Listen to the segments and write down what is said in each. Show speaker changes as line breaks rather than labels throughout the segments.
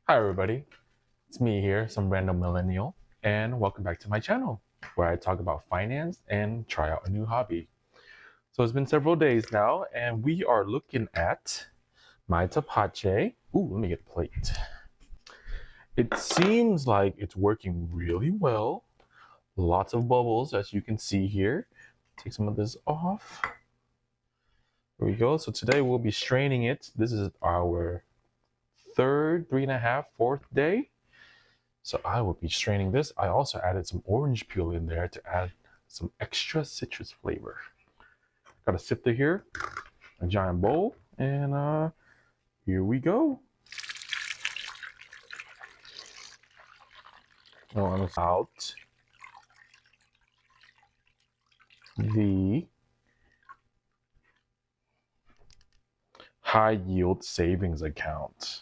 Hi everybody, it's me here, some random millennial, and welcome back to my channel where I talk about finance and try out a new hobby. So it's been several days now and we are looking at my tepache. Ooh, let me get the plate. It seems like it's working really well. Lots of bubbles as you can see here. Take some of this off. There we go. So today we'll be straining it. This is our third, 3.5, fourth day. So I will be straining this. I also added some orange peel in there to add some extra citrus flavor. Got a sifter here, a giant bowl, and here we go. Out the high yield savings account.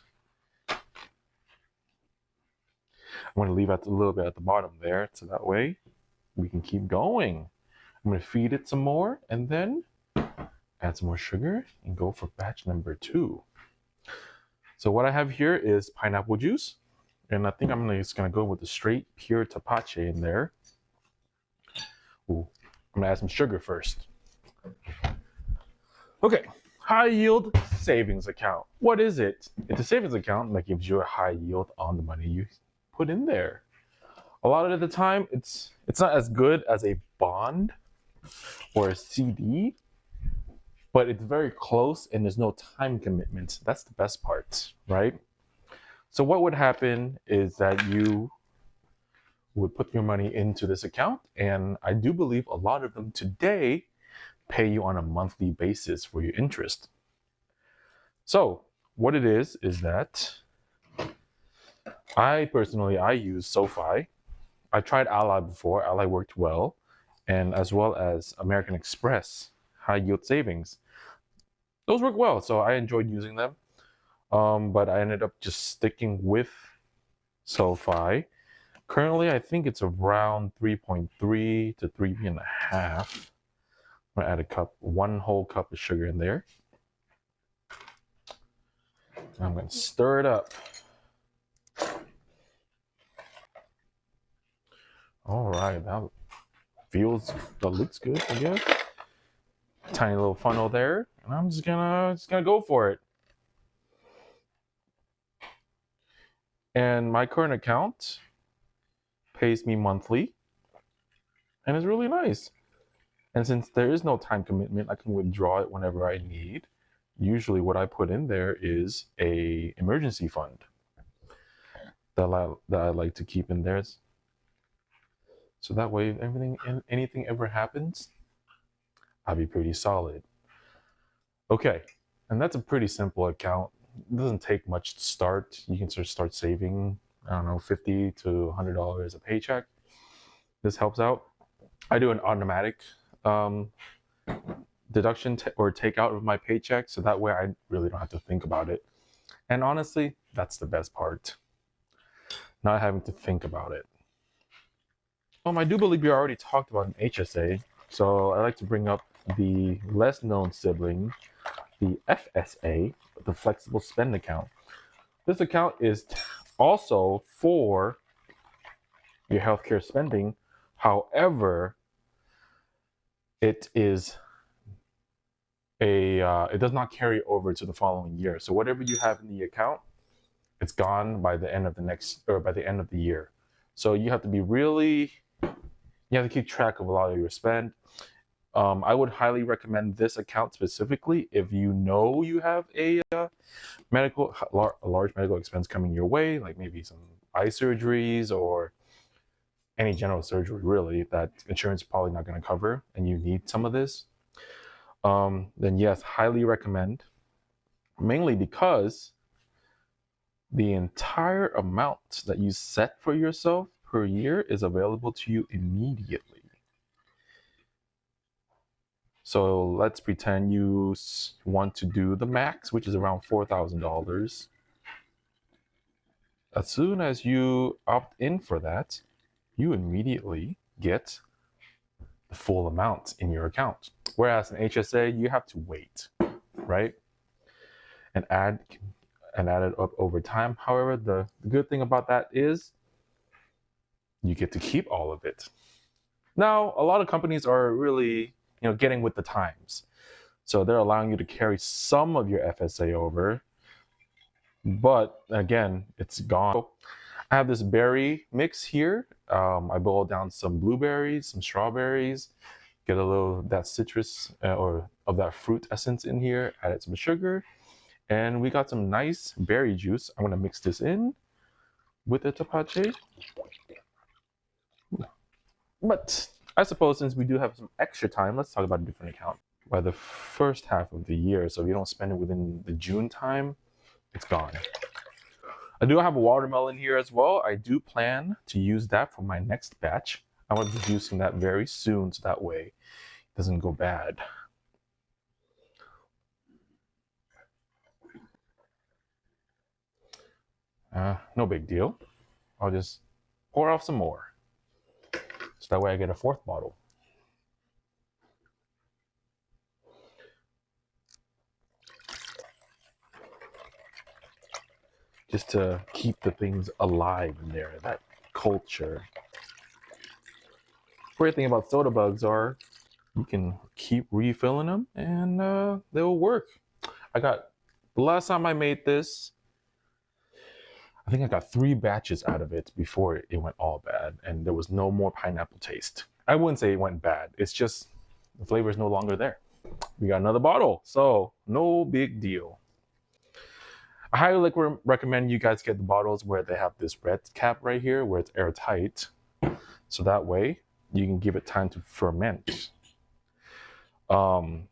I'm going to leave it a little bit at the bottom there so that way we can keep going. I'm going to feed it some more and then add some more sugar and go for batch number 2. So what I have here is pineapple juice, and I think I'm just gonna go with the straight pure tepache in there. Ooh, I'm gonna add some sugar first. Okay, high yield savings account. What is it? It's a savings account that gives you a high yield on the money you put in there. A lot of the time, it's not as good as a bond or a CD, but it's very close and there's no time commitment. That's the best part, right? So what would happen is that you would put your money into this account, and I do believe a lot of them today pay you on a monthly basis for your interest. So what it is that I personally use SoFi. I tried Ally before. Ally worked well, and as well as American Express high yield savings. Those work well, so I enjoyed using them. But I ended up just sticking with SoFi. Currently, I think it's around 3.3 to 3.5. I'm gonna add one whole cup of sugar in there. I'm gonna stir it up. All right, that looks good, I guess. Tiny little funnel there, and I'm just gonna go for it. And my current account pays me monthly, and it's really nice. And since there is no time commitment, I can withdraw it whenever I need. Usually what I put in there is a emergency fund that I like to keep in there. So that way, if anything ever happens, I'll be pretty solid. Okay, and that's a pretty simple account. It doesn't take much to start. You can just start saving, I don't know, $50 to $100 a paycheck. This helps out. I do an automatic deduction or takeout of my paycheck, so that way I really don't have to think about it. And honestly, that's the best part, not having to think about it. I do believe we already talked about an HSA, so I like to bring up the less known sibling, the FSA, the flexible spend account. This account is also for your healthcare spending. However, it is it does not carry over to the following year. So whatever you have in the account, it's gone by the end of the year. So you have to be you have to keep track of a lot of your spend. I would highly recommend this account specifically if you know you have a large medical expense coming your way, like maybe some eye surgeries or any general surgery really that insurance is probably not going to cover, and you need some of this. Then yes, highly recommend. Mainly because the entire amount that you set for yourself per year is available to you immediately. So let's pretend you want to do the max, which is around $4,000. As soon as you opt in for that, you immediately get the full amount in your account. Whereas in HSA, you have to wait, right? And and added up over time. However, the good thing about that is you get to keep all of it. Now, a lot of companies are really, getting with the times. So they're allowing you to carry some of your FSA over, but again, it's gone. I have this berry mix here. I boiled down some blueberries, some strawberries, get a little of that citrus or of that fruit essence in here, added some sugar, and we got some nice berry juice. I'm gonna mix this in with the tepache. But I suppose since we do have some extra time, let's talk about a different account. By the first half of the year, so if you don't spend it within the June time, it's gone. I do have a watermelon here as well. I do plan to use that for my next batch. I will be juicing that very soon so that way it doesn't go bad. No big deal. I'll just pour off some more. So that way I get a fourth bottle. Just to keep the things alive in there, that culture. Great thing about soda bugs are you can keep refilling them and they'll work. The last time I made this, I think I got 3 batches out of it before it went all bad and there was no more pineapple taste. I wouldn't say it went bad. It's just the flavor is no longer there. We got another bottle, so no big deal. I highly recommend you guys get the bottles where they have this red cap right here where it's airtight. So that way you can give it time to ferment. I'm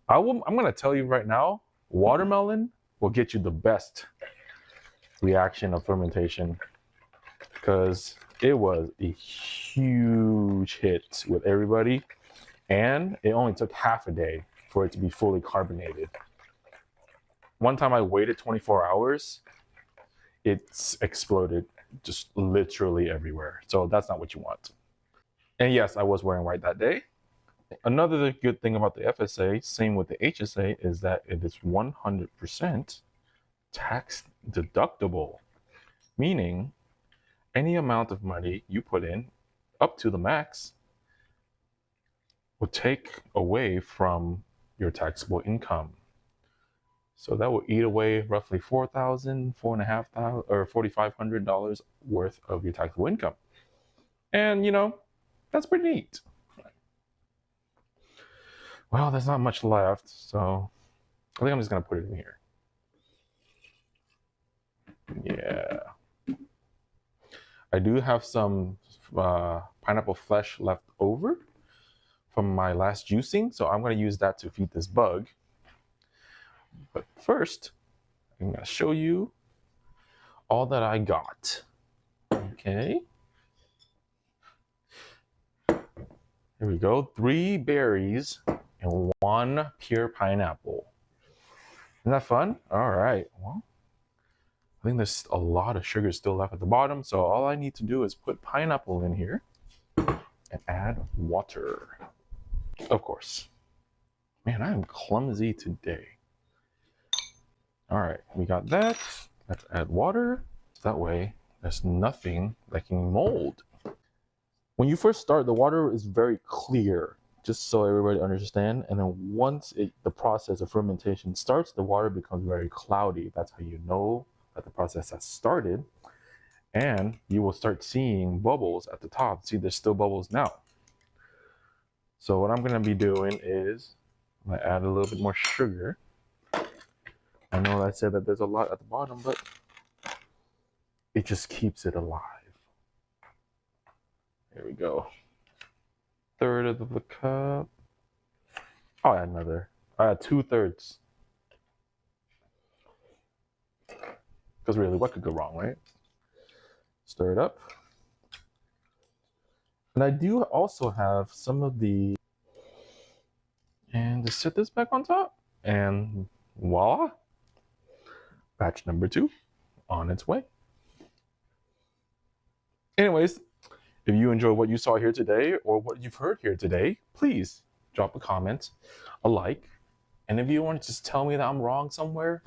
going to tell you right now, watermelon will get you the best reaction of fermentation because it was a huge hit with everybody and it only took half a day for it to be fully carbonated. One time I waited 24 hours, it's exploded just literally everywhere. So that's not what you want. And yes, I was wearing white that day. Another good thing about the FSA, same with the HSA, is that it is 100% tax deductible, meaning any amount of money you put in up to the max will take away from your taxable income. So that will eat away roughly $4,000, $4,500, or $4,500 worth of your taxable income. And that's pretty neat. Well, there's not much left, so I think I'm just gonna put it in here. Yeah. I do have some pineapple flesh left over from my last juicing, so I'm gonna use that to feed this bug. But first, I'm gonna show you all that I got. Okay. Here we go. 3 berries and 1 pure pineapple. Isn't that fun? All right. Well, I think there's a lot of sugar still left at the bottom, so all I need to do is put pineapple in here and add water. Of course. Man, I am clumsy today. All right, we got that. Let's add water. That way, there's nothing that can mold. When you first start, the water is very clear, just so everybody understand. And then once the process of fermentation starts, the water becomes very cloudy. That's how you know that the process has started. And you will start seeing bubbles at the top. See, there's still bubbles now. So what I'm gonna be doing is I'm gonna add a little bit more sugar. I know I said that there's a lot at the bottom, but it just keeps it alive. Here we go. 1/3 of the cup. I'll add another. I add 2/3. Because really, what could go wrong, right? Stir it up. And I do also have some of the... And just set this back on top. And voila! Batch number 2 on its way. Anyways, if you enjoy what you saw here today or what you've heard here today, please drop a comment, a like. And if you want to just tell me that I'm wrong somewhere,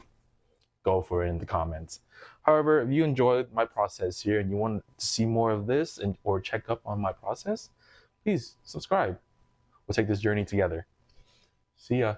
go for it in the comments. However, if you enjoyed my process here and you want to see more of this or check up on my process, please subscribe. We'll take this journey together. See ya.